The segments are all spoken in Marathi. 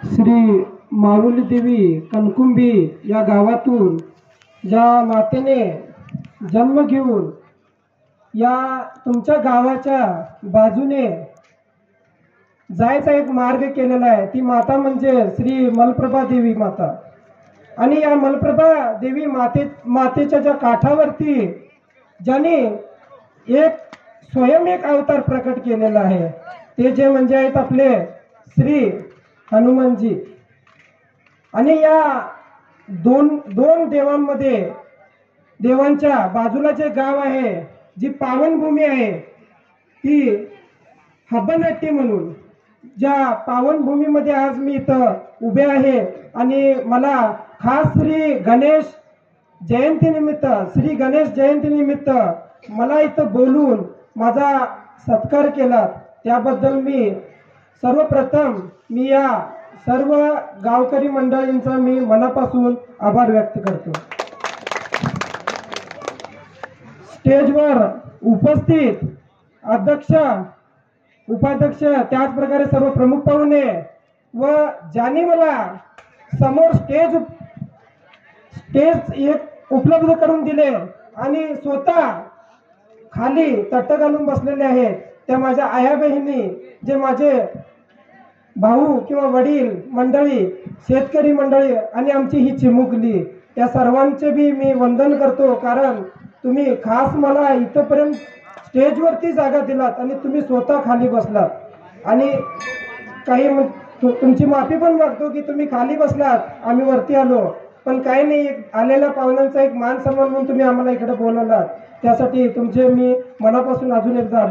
श्री माऊली देवी कणकुंबी या गावातून ज्या मातेने जन्म घेऊन या तुमच्या गावाच्या बाजूने जायचा एक मार्ग केलेला आहे, ती माता म्हणजे श्री मलप्रभा देवी माता। आणि या मलप्रभा देवी मातेच्या ज्या काठावरती ज्याने एक स्वयं एक अवतार प्रकट केलेला आहे, ते जे म्हणजे आहेत आपले श्री हनुमानजी। आणि या दोन देवांमध्ये देवांच्या बाजूला जे गाव आहे, जी पावनभूमी आहे, ती हबनहट्टी म्हणून ज्या पावनभूमीमध्ये आज मी इथं उभे आहे। आणि मला खास श्री गणेश जयंती निमित्त मला इथं बोलून माझा सत्कार केला, त्याबद्दल मी सर्वप्रथम या सर्व गावकरी मंडळींचा मी मनापासून आभार व्यक्त करतो। स्टेजवर उपस्थित अध्यक्ष, उपाध्यक्ष, त्याच प्रकारे सर्व प्रमुख पाहुणे व ज्यांनी मला समोर स्टेज एक उपलब्ध करून दिले आणि स्वतः खाली तट्ट घालून बसलेले आहेत, त्या माझ्या आया बहिणी, जे माझे भाऊ किंवा वडील मंडळी, शेतकरी मंडळी आणि आमची ही चिमुकली, त्या सर्वांचे भी मी वंदन करतो। कारण तुम्ही खास मला इथपर्यंत स्टेजवरती जागा दिलात आणि तुम्ही स्वतः खाली बसलात। आणि काही तुमची माफी पण मागतो की तुम्ही खाली बसलात, आम्ही वरती आलो, पण काही नाही, आलेल्या पाहुण्यांचा एक मान सन्मान म्हणून तुम्ही आम्हाला इकडे बोलवलात, त्यासाठी तुमचे मी मनापासून अजून एकदा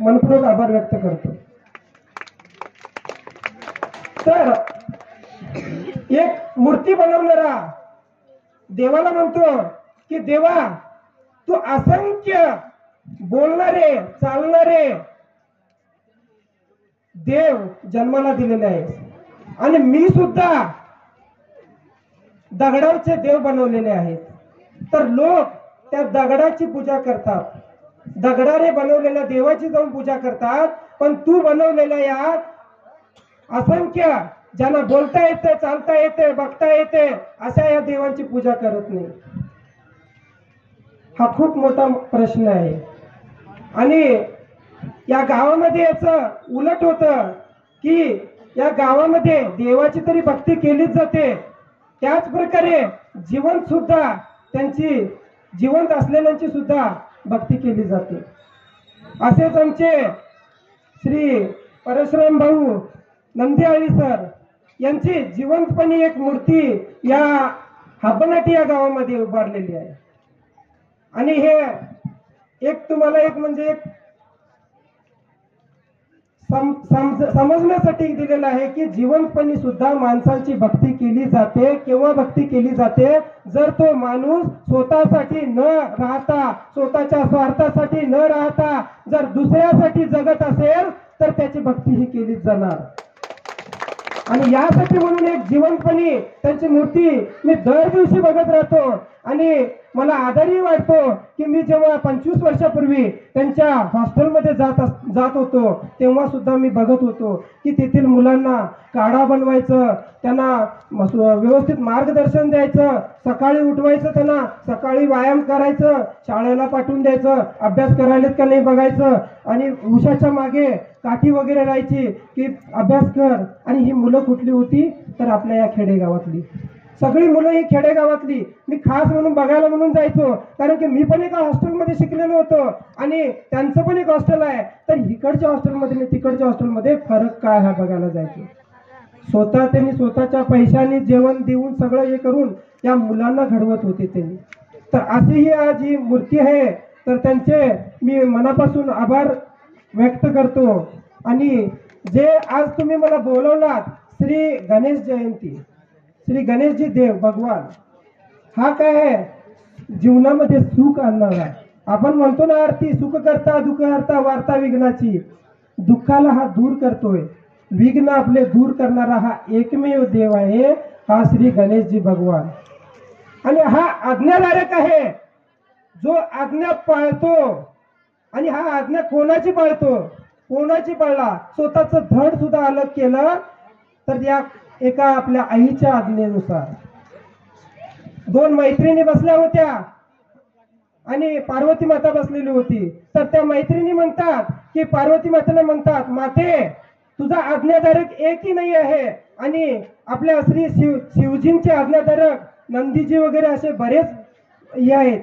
मनपूर्वक आभार व्यक्त करतो। तर एक मूर्ती बनवणारा देवाला म्हणतो की देवा, तू असंख्य बोलणारे चालणारे देव जन्माला दिलेले आहे आणि मी सुद्धा दगडाचे देव बनवलेले आहेत। तर लोक त्या दगडाची पूजा करतात, दगडाने बनवलेल्या देवाची जाऊन पूजा करतात, पण तू बनवलेल्या या असंख्य ज्यांना बोलता येते, चालता येते, बघता येते, अशा या देवांची पूजा करत नाही। हा खूप मोठा प्रश्न आहे। आणि या गावामध्ये याचं उलट होतं की या गावामध्ये देवाची तरी भक्ती केलीच जाते, त्याच प्रकारे जिवंत असलेल्यांची सुद्धा भक्ती केली जाते। असेच आमचे श्री परशुराम भाऊ नंदियाळी सर यांची जिवंतपणे एक मूर्ती या हबनहट्टी या गावामध्ये उभारलेली आहे। आणि हे एक तुम्हाला एक म्हणजे एक समजण्यासाठी दिलेलं आहे की जिवंतपणी सुद्धा माणसांची भक्ती केली जाते। केव्हा भक्ती केली जाते? जर तो माणूस स्वतःसाठी न राहता, स्वतःच्या स्वार्थासाठी न राहता जर दुसऱ्यासाठी जगत असेल तर त्याची भक्ती ही केलीच जाणार। आणि यासाठी म्हणून एक जिवंतपणी त्यांची मूर्ती मी दर दिवशी बघत राहतो आणि मला आदरही वाटतो की मी जेव्हा 25 वर्षापूर्वी त्यांच्या हॉस्टेलमध्ये जात होतो, तेव्हा सुद्धा मी बघत होतो की तेथील मुलांना काढा बनवायचं, त्यांना व्यवस्थित मार्गदर्शन द्यायचं, सकाळी उठवायचं, त्यांना सकाळी व्यायाम करायचं, शाळेला पाठवून द्यायचं, अभ्यास करायलेत का नाही बघायचं, आणि उशाच्या मागे काठी वगैरे राहायची की अभ्यास कर। आणि ही मुलं कुठली होती? तर आपल्या या खेडेगावातली सगळी मुलं, ही खेडेगावातली। मी खास म्हणून बघायला म्हणून जायचो, कारण की मी पण एका हॉस्टेलमध्ये शिकलेलो होतो आणि त्यांचं पण एक हॉस्टेल आहे। तर इकडच्या हॉस्टेलमध्ये आणि तिकडच्या हॉस्टेलमध्ये फरक काय हा बघायला जायचो। स्वतः त्यांनी स्वतःच्या पैशाने जेवण देऊन सगळं हे करून या मुलांना घडवत होते त्यांनी। तर अशी ही आज ही मूर्ती आहे, तर त्यांचे मी मनापासून आभार व्यक्त करतो। आणि जे आज तुम्ही मला बोलवलात, श्री गणेश जयंती, श्री गणेशजी देव भगवान, हा काय आहे? जीवनामध्ये सुख आणणारा। आपण म्हणतो ना आरती, सुख करता दुःख हरता वार्ता विघ्नाची, दुःखाला हा दूर करतोय, विघ्न आपले दूर करणारा हा एकमेव देव आहे, हा श्री गणेशजी भगवान। आणि हा आज्ञाधारक आहे, जो आज्ञा पाळतो। आणि हा आज्ञा कोणाची पाळतो? कोणाची पाळला? स्वतःचं धड सुद्धा अलग केलं तर या एका आपल्या आईच्या आज्ञेनुसार 2 मैत्रिणी बसल्या होत्या आणि पार्वती माता बसलेली होती. तर त्या मैत्रिणी म्हणतात की पार्वती मातेला म्हणतात, माते तुझा आज्ञाधारक एकही नाही आहे आणि आपल्या श्री शिवजींचे आज्ञाधारक नंदीजी वगैरे असे बरेच हे आहेत,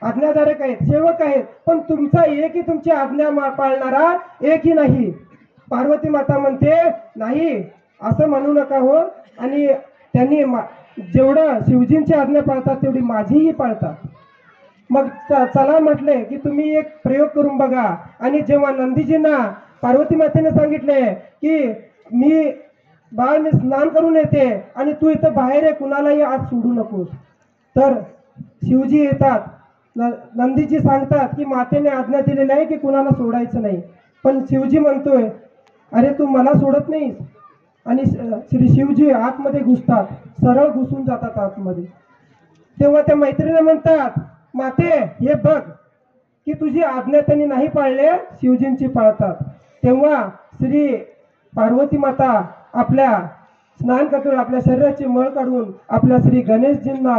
आज्ञाधारक आहेत, सेवक आहेत, पण तुमचा एकही तुमची आज्ञा पाळणारा एकही नाही. पार्वती माता म्हणते नाही असं म्हणू नका हो, आणि त्यांनी जेवढं शिवजींची आज्ञा पाळतात तेवढी माझीही पाळतात. मग चला म्हटले की तुम्ही एक प्रयोग करून बघा. आणि जेव्हा नंदीजींना पार्वती मातेने सांगितले की मी स्नान करून येते आणि तू इथं बाहेर आहे, कुणालाही आज सोडू नकोस, तर शिवजी येतात. नंदीजी सांगतात की मातेने आज्ञा दिलेली आहे की कुणाला सोडायचं नाही, पण शिवजी म्हणतोय अरे तू मला सोडत नाहीस. आणि श्री शिवजी आतमध्ये घुसतात, सरळ घुसून जातात आतमध्ये. तेव्हा त्या मैत्रिणी म्हणतात, माते हे बघ की तुझी आज्ञा त्यांनी नाही पाळले, शिवजींची पाळतात. तेव्हा श्री पार्वती माता आपल्या स्नान करून आपल्या शरीराची मळ काढून आपल्या श्री गणेशजींना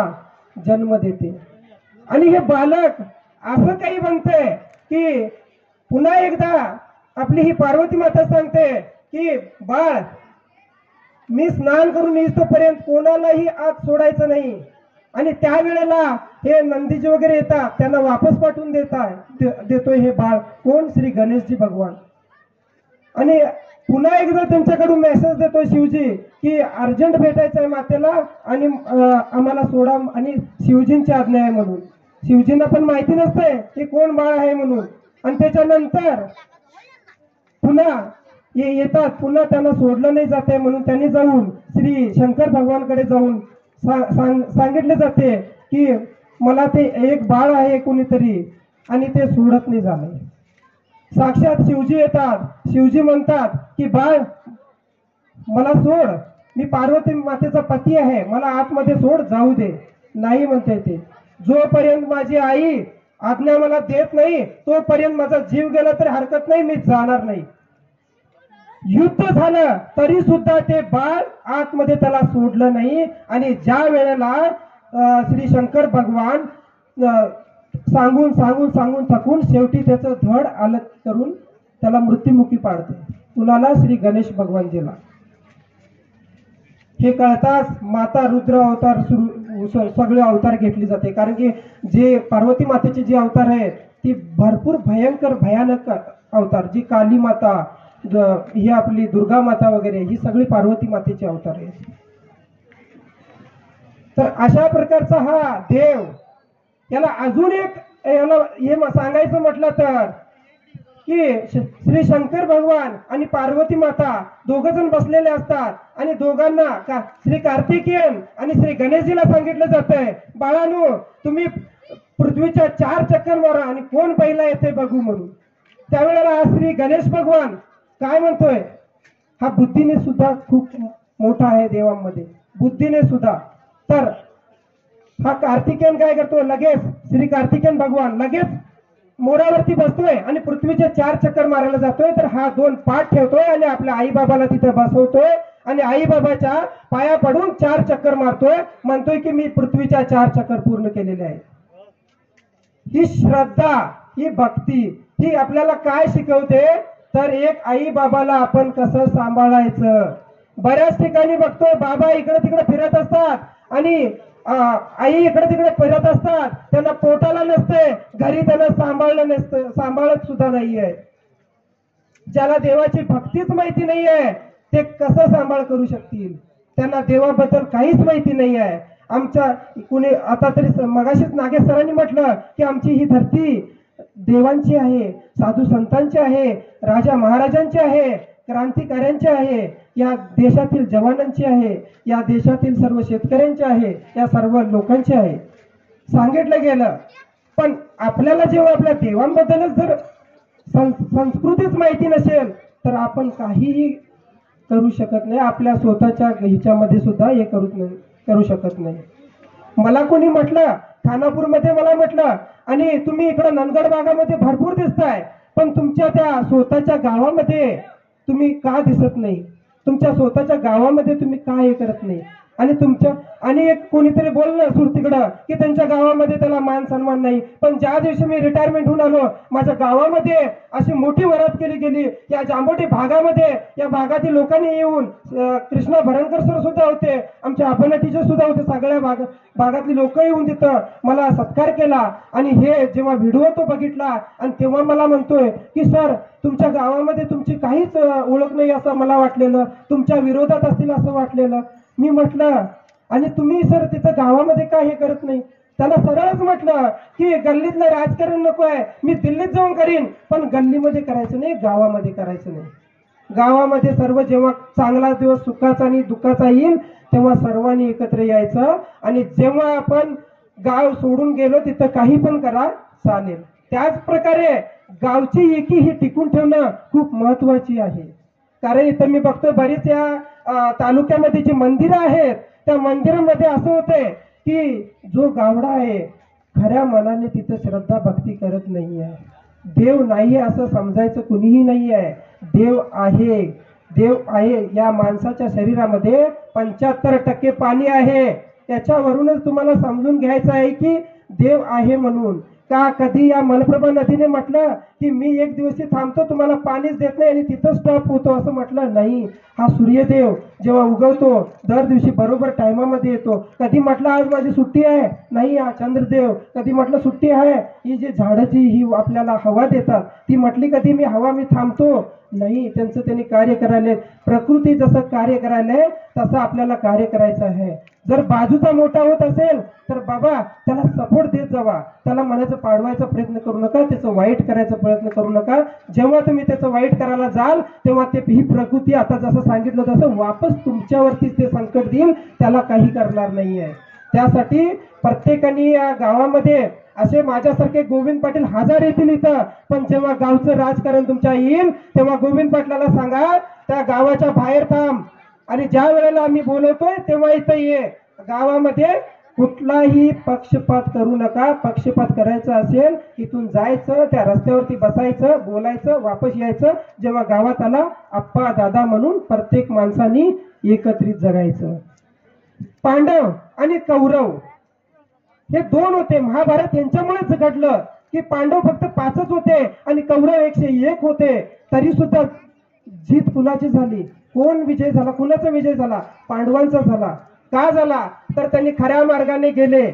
जन्म देते. आणि हे बालक असं काही म्हणते की पुन्हा एकदा आपली ही पार्वती माता सांगते की बाळ मी स्नान करून येईस्तोपर्यंत कोणालाही आत सोडायचं नाही. आणि त्यावेळेला हे नंदीजी वगैरे येतात, त्यांना वापस पाठवून देतोय हे बाळ कोण, श्री गणेशजी भगवान. आणि पुन्हा एकदा त्यांच्याकडून मेसेज देतोय शिवजी की अर्जंट भेटायचं आहे मातेला आणि आम्हाला सोडा, आणि शिवजींची आज्ञा आहे म्हणून. शिवजींना पण माहिती नसते की कोण बाळ आहे म्हणून. आणि त्याच्यानंतर पुन्हा येतात, पुन्हा त्यांना सोडलं नाही जाते म्हणून त्यांनी जाऊन श्री शंकर भगवानकडे जाऊन सांगितले जाते की मला ते एक बाळ आहे कोणीतरी, आणि ते सोडत नाही झालं. साक्षात शिवजी येतात, शिवजी म्हणतात की बाळ मला सोड, मी पार्वती मातेचा पती आहे, मला आतमध्ये सोड, जाऊ दे. नाही म्हणते ते, जोपर्यंत माझी आई आज्ञा मला देत नाही तोपर्यंत माझा जीव गेला तरी हरकत नाही, मी जाणार नाही. युद्ध झालं तरी सुद्धा ते बाळ आतमध्ये त्याला सोडलं नाही. आणि ज्या वेळेला श्री शंकर भगवान सांगून सांगून सांगून थकून शेवटी त्याचं धड अलग करून त्याला मृत्युमुखी पाडते. कुणाला? श्री गणेश भगवानजीला. हे कळताच माता रुद्र अवतार सगळे अवतार घेतली जाते, कारण की जे पार्वती मातेचे जे अवतार आहेत ती भरपूर भयंकर भयानक अवतार, जी काली माता, ही आपली दुर्गा माता वगैरे, ही सगळी पार्वती मातेचे अवतार आहेत. तर अशा प्रकारचा हा देव, याला अजून एक हे सांगायचं म्हटलं तर की श्री शंकर भगवान आणि पार्वती माता दोघ जण बसलेले असतात आणि दोघांना श्री कार्तिकेयन आणि श्री गणेशजीला सांगितलं जातंय, बाळांनो तुम्ही पृथ्वीच्या 4 चक्कर मारा आणि कोण पहिला येते बघू म्हणून. त्यावेळेला श्री गणेश भगवान काय म्हणतोय, हा बुद्धीने सुद्धा खूप मोठा आहे देवांमध्ये, बुद्धीने सुद्धा. तर हा कार्तिकेयन काय करतो, लगेच श्री कार्तिकेयन भगवान लगेच मोरावरती बसतोय आणि पृथ्वीचे 4 चक्कर मारायला जातोय. तर हा 2 पाठ ठेवतोय आणि आपल्या आई बाबाला तिथे बसवतोय आणि आई बाबाच्या पाया पडून 4 चक्कर मारतोय, म्हणतोय की मी पृथ्वीच्या 4 चक्कर पूर्ण केलेले आहेत. ही श्रद्धा, ही भक्ती, ही आपल्याला काय शिकवते तर एक आई बाबाला आपण कसं सांभाळायचं. बऱ्याच ठिकाणी बघतोय बाबा इकडे तिकडे फिरत असतात आणि आई इकडे तिकडे फिरत असतात, त्यांना पोटाला नसते, घरी त्यांना सांभाळलं नसतं, सांभाळत सुद्धा नाहीये. ज्याला देवाची भक्तीच माहिती नाहीये ते कसं सांभाळ करू शकतील, त्यांना देवाबद्दल काहीच माहिती नाही आहे. आमच्या कुणी आता तरी मगाशीच नागेश सरांनी म्हटलं की आमची ही धरती देवांची आहे, साधू संतांची आहे, राजा महाराजांची आहे, क्रांतिकार्यांची आहे, या देशातील जवानांची आहे, या देशातील सर्व शेतकऱ्यांची आहे, या सर्व लोकांची आहे सांगितलं गेलं. पण आपल्याला जेव्हा आपल्या देवांबद्दलच जर संस्कृतीच माहिती नसेल तर आपण काहीही करू शकत नाही, आपल्या स्वतःच्या हिच्यामध्ये सुद्धा हे करू शकत नाही. मला कोणी म्हटलं खानापूरमध्ये, मला म्हटलं आणि तुम्ही इकडं नंदगड भागामध्ये भरपूर दिसताय पण तुमच्या त्या स्वतःच्या गावामध्ये तुम्ही का दिसत नाही, तुमच्या स्वतःच्या गावामध्ये तुम्ही का हे करत नाही? आणि एक कोणीतरी बोललं सुरतीकडं की त्यांच्या गावामध्ये त्याला मान सन्मान नाही, पण ज्या दिवशी मी रिटायरमेंट होऊन आलो माझ्या गावामध्ये अशी मोठी वरात केली गेली. या जांभोटी भागामध्ये या भागातील लोकांनी येऊन कृष्णा भरणकर सर सुद्धा होते, आमच्या अभना टीचर सुद्धा होते, सगळ्या भागातली लोक येऊन तिथं मला सत्कार केला. आणि हे जेव्हा व्हिडिओ तो बघितला आणि तेव्हा मला म्हणतोय की सर तुमच्या गावामध्ये तुमची काहीच ओळख नाही असं मला वाटलेलं, तुमच्या विरोधात असतील असं वाटलेलं. मी म्हटलं आणि तुम्ही सर तिथं गावामध्ये का हे करत नाही? त्याला सरळच म्हटलं की गल्लीतलं राजकारण नको आहे, मी दिल्लीत जाऊन करीन, पण गल्लीमध्ये करायचं नाही, गावामध्ये करायचं नाही. गावामध्ये सर्व जेव्हा चांगला दिवस सुखाचा आणि दुःखाचा येईल तेव्हा सर्वांनी एकत्र यायचं. आणि जेव्हा आपण गाव सोडून गेलो तिथं काही पण करा चालेल. त्याच प्रकारे गावची एकी ही टिकून ठेवणं खूप महत्वाची आहे. कारण इथं मी बघतो बरीच या तालुक्यामध्ये जी मंदिरं आहेत त्या मंदिरामध्ये असं होतंय की जो गावडा आहे खऱ्या मनाने तिथं श्रद्धा भक्ती करत नाही आहे. देव नाही असं समजायचं कुणीही नाही आहे. देव आहे, देव आहे. या माणसाच्या शरीरामध्ये 75% पाणी आहे. त्याच्यावरूनच तुम्हाला समजून घ्यायचं आहे की देव आहे म्हणून. का कधी या मलप्रभा नदीने म्हटलं की मी एक दिवशी थांबतो तुम्हाला पाणीच देत नाही आणि तिथं स्टॉप होतो असं म्हटलं नाही. हा सूर्यदेव जेव्हा उगवतो दर दिवशी बरोबर टायमामध्ये येतो. कधी म्हटलं आज माझी सुट्टी आहे, नाही. हा चंद्रदेव कधी म्हटलं सुट्टी आहे. ही जी झाडाची ही आपल्याला हवा देतात ती म्हटली कधी मी थांबतो, नाही. त्यांचं त्यांनी कार्य करायले. प्रकृती जसं कार्य करायले तसं आपल्याला कार्य करायचं आहे. जर बाजूचा मोठा होत असेल तर बाबा त्याला सपोर्ट देत जावा. त्याला मनाचं पाडवायचा प्रयत्न करू नका, त्याचं वाईट करायचा प्रयत्न करू नका. जेव्हा तुम्ही त्याचं वाईट करायला जाल तेव्हा ते ही प्रकृती आता जसं सांगितलं तसं वापस तुमच्यावरती ते संकट देईल, त्याला काही करणार नाहीये. त्यासाठी प्रत्येकाने या गावामध्ये असे माझ्यासारखे गोविंद पाटील हजार येतील इथं, पण जेव्हा गावचं राजकारण तुमच्या येईल तेव्हा गोविंद पाटलाला सांगा त्या गावाच्या बाहेर थांब आणि ज्या वेळेला आम्ही बोलवतोय तेव्हा इथं ये. गावामध्ये कुठलाही पक्षपात करू नका. पक्षपात करायचा असेल इथून जायचं, त्या रस्त्यावरती बसायचं, बोलायचं, वापस यायचं. जेव्हा गावात आला आप्पा दादा म्हणून प्रत्येक माणसानी एकत्रित जगायचं. पांडव आणि कौरव हे दोन होते. महाभारत यांच्यामुळेच घडलं की पांडव फक्त 5च होते आणि कौरव 101 होते. तरी सुद्धा जीत कुणाची झाली? कोण विजय झाला? कुणाचा विजय झाला? पांडवांचा झाला. का झाला? तर त्यांनी खऱ्या मार्गाने गेले.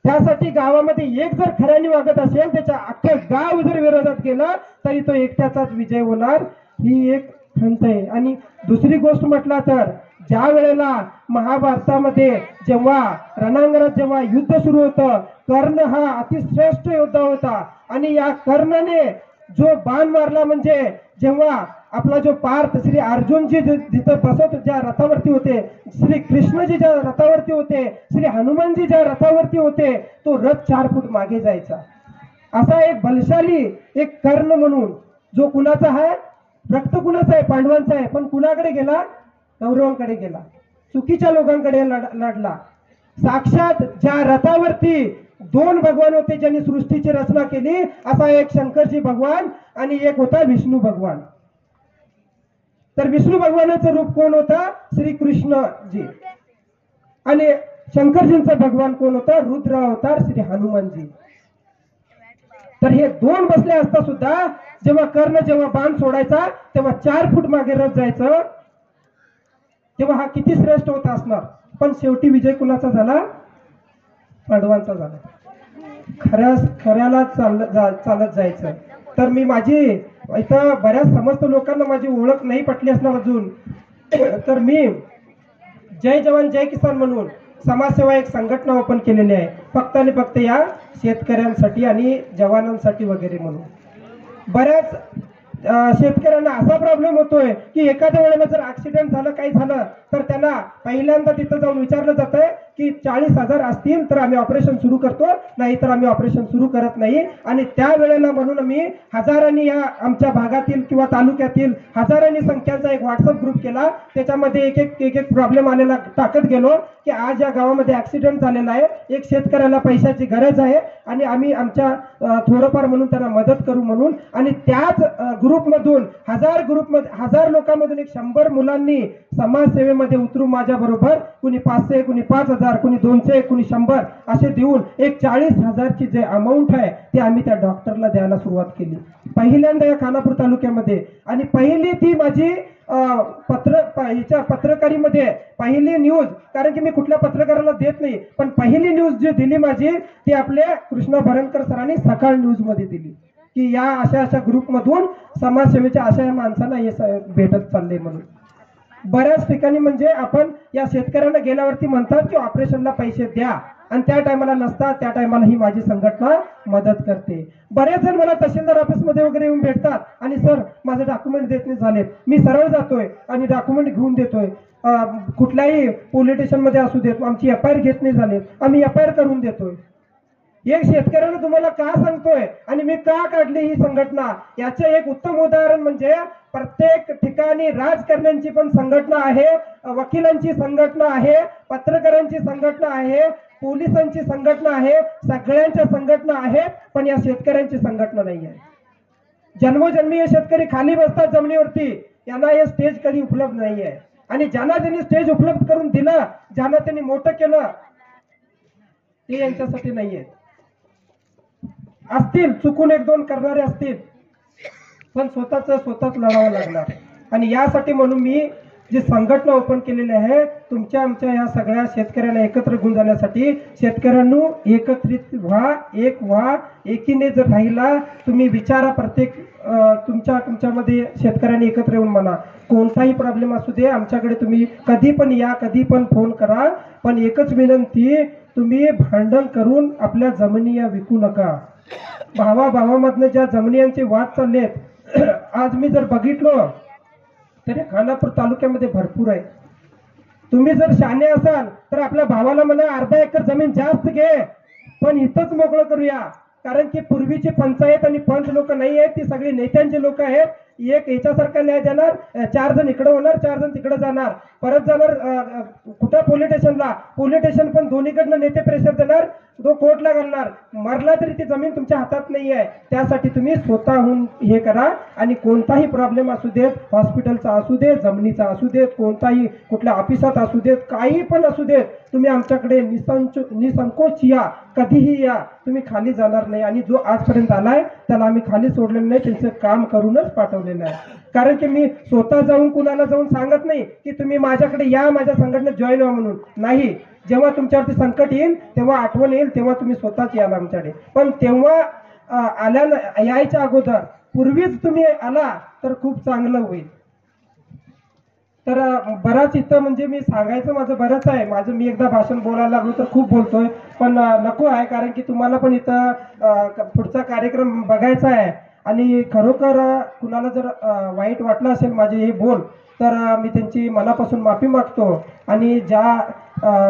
त्यासाठी गावामध्ये एक जर खऱ्याने वागत असेल त्याच्या अख्ख्या गाव जर विरोधात गेलं तरी तो एकट्याचाच विजय होणार, ही एक खंत आहे. आणि दुसरी गोष्ट म्हटला तर ज्या वेळेला महाभारतामध्ये जेव्हा रणांगणात जेव्हा युद्ध सुरू होतं, कर्ण हा अतिश्रेष्ठ योद्धा होता आणि या कर्णाने जो बाण मारला म्हणजे जेव्हा आपला जो पार्थ श्री अर्जुनजी जिथं बसत ज्या रथावरती होते, श्री कृष्णजी ज्या रथावरती होते, श्री हनुमानजी ज्या रथावरती होते, तो रथ 4 फूट मागे जायचा. असा एक बलशाली एक कर्ण म्हणून जो कुणाचा आहे, रक्त कुणाचा आहे? पांडवांचा आहे. पण कुणाकडे गेला? कौरवांकडे गेला. चुकीच्या लोकांकडे लढला. साक्षात ज्या रथावरती 2 भगवान होते ज्यांनी सृष्टीची रचना केली, असा एक शंकरजी भगवान आणि एक होता विष्णू भगवान. तर विष्णू भगवानाचं रूप कोण होता? श्री कृष्णजी. आणि शंकरजींचा भगवान कोण होता? रुद्र अवतार श्री हनुमानजी. तर हे 2 बसले असता सुद्धा जेव्हा कर्ण जेव्हा बाण सोडायचा तेव्हा 4 फूट मागे रथ जायचं, तेव्हा हा किती श्रेष्ठ होता असणार. पण शेवटी विजय कुणाचा झाला? पांडवांचा झाला. खऱ्याला चालत जायचं. तर मी माझी इथं बऱ्याच समस्त लोकांना माझी ओळख नाही पटली असणार अजून, तर मी जय जवान जय किसान म्हणून समाजसेवा एक संघटना ओपन केलेली आहे, फक्त आणि फक्त या शेतकऱ्यांसाठी आणि जवानांसाठी वगैरे म्हणून. बऱ्याच शेतकऱ्यांना असा प्रॉब्लेम होतोय की एखाद्या वेळेला जर ऍक्सिडेंट झालं, काही झालं तर त्यांना पहिल्यांदा तिथं जाऊन विचारलं जातंय की 40,000 असतील तर आम्ही ऑपरेशन सुरू करतो, नाही तर आम्ही ऑपरेशन सुरू करत नाही. आणि त्यावेळेला म्हणून मी हजारांनी या आमच्या भागातील किंवा तालुक्यातील हजारांनी संख्यांचा एक व्हॉट्सअप ग्रुप केला. त्याच्यामध्ये एक एक प्रॉब्लेम आलेला टाकत गेलो. की आज या गावामध्ये ऍक्सिडेंट झालेला आहे, एक शेतकऱ्याला पैशाची गरज आहे आणि आम्ही आमच्या थोडंफार म्हणून त्यांना मदत करू म्हणून. आणि त्याच ग्रुपमधून हजार लोकांमधून एक 100 मुलांनी समाजसेवेमध्ये उतरून माझ्या बरोबर कुणी 500, कुणी 5000, कुणी 200, कुणी 100 असे देऊन एक 40,000ची जे अमाऊंट आहे ते आम्ही त्या डॉक्टरला द्यायला सुरुवात केली पहिल्यांदा या खानापूर तालुक्यामध्ये. आणि पहिली ती माझी पत्रकारीमध्ये पहिली न्यूज, कारण की मी कुठल्या पत्रकाराला देत नाही, पण पहिली न्यूज जी दिली माझी ती आपल्या कृष्णा भरणकर सरांनी सकाळ न्यूज मध्ये दिली की या अशा ग्रुपमधून समाजसेवेच्या अशा माणसांना हे भेटत चालले म्हणून. बऱ्याच ठिकाणी म्हणजे आपण या शेतकऱ्यांना गेल्यावरती म्हणतात की ऑपरेशनला पैसे द्या आणि त्या टायमाला नसतात, त्या टायमाला ही माझी संघटना मदत करते. बरेच जण मला तहसीलदार ऑफिसमध्ये वगैरे येऊन भेटतात आणि सर माझे डॉक्युमेंट देत नाही झालेत. मी सरळ जातोय आणि डॉक्युमेंट घेऊन देतोय. कुठल्याही पोलीस स्टेशनमध्ये असू देत, आमची FIR घेत नाही झालेत, आम्ही FIR करून देतोय. एक शेतकऱ्यानं तुम्हाला का सांगतोय आणि मी का काढली ही संघटना, याचे एक उत्तम उदाहरण म्हणजे प्रत्येक ठिकाणी राजकारण्यांची पण संघटना आहे, वकिलांची संघटना आहे, पत्रकारांची संघटना आहे, पोलिसांची संघटना आहे, सगळ्यांच्या संघटना आहेत, पण या शेतकऱ्यांची संघटना नाही आहे. जन्मोजन्मी हे शेतकरी खाली बसतात जमिनीवरती, यांना हे स्टेज कधी उपलब्ध नाही आहे. आणि ज्यांना त्यांनी स्टेज उपलब्ध करून दिलं, ज्यांना त्यांनी मोठं केलं, ते यांच्यासाठी नाहीये. असतील चुकून 1-2 करणारे असतील, पण स्वतःच लढावं लागणार. आणि यासाठी म्हणून मी जी संघटना ओपन केलेली आहे, तुमच्या आमच्या या सगळ्या शेतकऱ्यांना एकत्र घेऊन जाण्यासाठी. शेतकऱ्यांनो एकत्रित व्हा, एक व्हा, एकीने जर राहिला तुम्ही विचारा, प्रत्येक तुमच्यामध्ये शेतकऱ्यांनी एकत्र येऊन म्हणा कोणताही प्रॉब्लेम असू दे आमच्याकडे तुम्ही कधी पण या, कधी पण फोन करा. पण एकच विनंती, तुम्ही भांडण करून आपल्या जमिनी या विकू नका. भावामधनं ज्या जमिनींचे वाद चाललेत, आज मी जर बघितलं तर खानापूर तालुक्यामध्ये भरपूर आहे. तुम्ही जर शाणे असाल तर आपल्या भावाला म्हणा अर्धा एकर जमीन जास्त घे, पण इथंच मोकळं करूया. कारण की पूर्वीची पंचायत आणि पंच लोक नाही आहेत, ती सगळी नेत्यांची लोक आहेत. एक याच्यासारखा न्याय देणार, 4 जण इकडे होणार, 4 जण तिकडे जाणार, परत जाणार कुठं पोलीस स्टेशन पण दोन्हीकडनं नेते प्रेशर देणार, तो कोर्टला घालणार. मरला तरी ती जमीन तुमच्या हातात नाही आहे. त्यासाठी तुम्ही स्वतःहून हे करा. आणि कोणताही प्रॉब्लेम असू देत, हॉस्पिटलचा असू देत, जमिनीचा असू देत, कोणताही कुठल्या ऑफिसात असू देत, काही पण असू देत, तुम्ही आमच्याकडे निसंकोच या, कधीही या, तुम्ही खाली जाणार नाही. आणि जो आजपर्यंत आलाय त्याला आम्ही खाली सोडलेलं नाही, त्यांचं काम करूनच पाठवलेलं आहे. कारण की मी स्वतः जाऊन कुणाला जाऊन सांगत नाही की तुम्ही माझ्याकडे या, माझ्या संघटनेत जॉईन व्हा म्हणून. नाही, जेव्हा तुमच्यावरती संकट येईल, तेव्हा आठवण येईल, तेव्हा तुम्ही स्वतःच याल आमच्याकडे. पण तेव्हा यायच्या अगोदर पूर्वीच तुम्ही आला तर खूप चांगलं होईल. तर बराच इथं म्हणजे मी सांगायचं माझं बरंच आहे. मी एकदा भाषण बोलायला लागलो तर खूप बोलतोय, पण नको आहे, कारण की तुम्हाला पण इथं पुढचा कार्यक्रम बघायचा आहे. आणि खरोखर कुणाला जर वाईट वाटलं असेल माझे हे बोल, तर मी त्यांची मनापासून माफी मागतो. आणि ज्या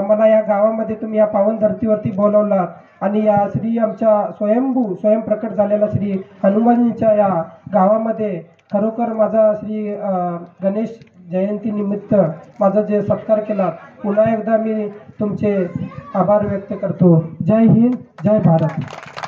मला या गावामध्ये तुम्ही या पावन धर्तीवरती बोलवलात आणि या आमच्या स्वयंप्रकट झालेला श्री हनुमानजींच्या या गावामध्ये खरोखर माझा गणेश जयंती निमित्त माझा जे सत्कार केला, पुन्हा एकदा मी तुमचे आभार व्यक्त करतो. जय हिंद, जय भारत.